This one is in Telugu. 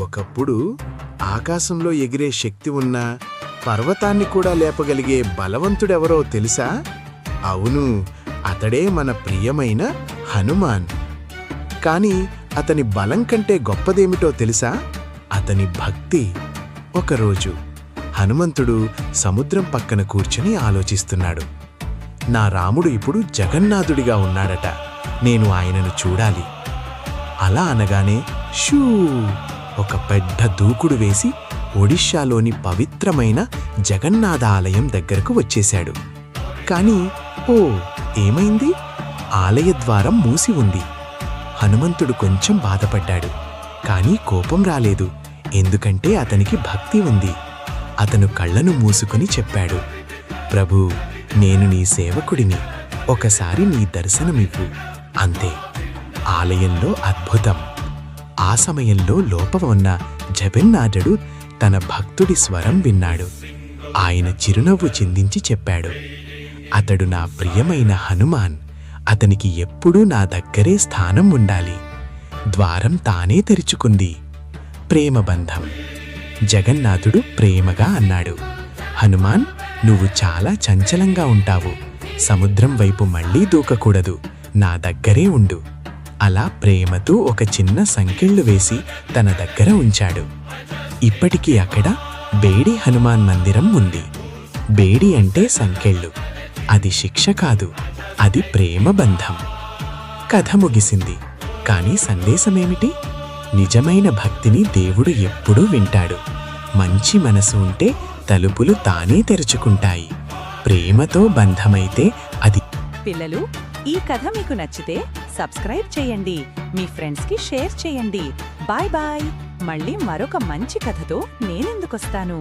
ఒకప్పుడు ఆకాశంలో ఎగిరే శక్తి ఉన్న పర్వతాన్ని కూడా లేపగలిగే బలవంతుడెవరో తెలుసా? అవును, అతడే మన ప్రియమైన హనుమాన్. కాని అతని బలం కంటే గొప్పదేమిటో తెలుసా? అతని భక్తి. ఒకరోజు హనుమంతుడు సముద్రం పక్కన కూర్చుని ఆలోచిస్తున్నాడు. నా రాముడు ఇప్పుడు జగన్నాథుడిగా ఉన్నాడట, నేను ఆయనను చూడాలి. అలా అనగానే షూ ఒక పెద్ద దూకుడు వేసి ఒడిషాలోని పవిత్రమైన జగన్నాథ ఆలయం దగ్గరకు వచ్చేశాడు. కాని ఏమైంది? ఆలయ ద్వారం మూసి ఉంది. హనుమంతుడు కొంచెం బాధపడ్డాడు, కానీ కోపం రాలేదు, ఎందుకంటే అతనికి భక్తి ఉంది. అతను కళ్ళను మూసుకుని చెప్పాడు, ప్రభూ, నేను నీ సేవకుడిని, ఒకసారి నీ దర్శనమివ్వు. అంతే. ఆలయంలో అద్భుతం. ఆ సమయంలో లోపల ఉన్న జగన్నాథుడు తన భక్తుడి స్వరం విన్నాడు. ఆయన చిరునవ్వు చిందించి చెప్పాడు, అతడు నా ప్రియమైన హనుమాన్, అతనికి ఎప్పుడూ నా దగ్గరే స్థానం ఉండాలి. ద్వారం తానే తెరుచుకుంది. ప్రేమబంధం. జగన్నాథుడు ప్రేమగా అన్నాడు, హనుమాన్, నువ్వు చాలా చంచలంగా ఉంటావు. సముద్రం వైపు మళ్లీ దూకకూడదు, నా దగ్గరే ఉండు. అలా ప్రేమతో ఒక చిన్న సంకెళ్ళు వేసి తన దగ్గర ఉంచాడు. ఇప్పటికీ అక్కడ బేడి హనుమాన్ మందిరం ఉంది. బేడి అంటే సంకెళ్ళు. అది శిక్ష కాదు, అది ప్రేమ బంధం. కథ ముగిసింది. కానీ సందేశమేమిటి? నిజమైన భక్తిని దేవుడు ఎప్పుడూ వింటాడు. మంచి మనసు ఉంటే తలుపులు తానే తెరుచుకుంటాయి. ప్రేమతో బంధమైతే అది. పిల్లలు, ఈ కథ మీకు నచ్చితే సబ్స్క్రైబ్ చేయండి, మీ ఫ్రెండ్స్కి షేర్ చేయండి. Bye bye. మళ్ళీ మరొక మంచి కథతో నేనెందుకొస్తాను.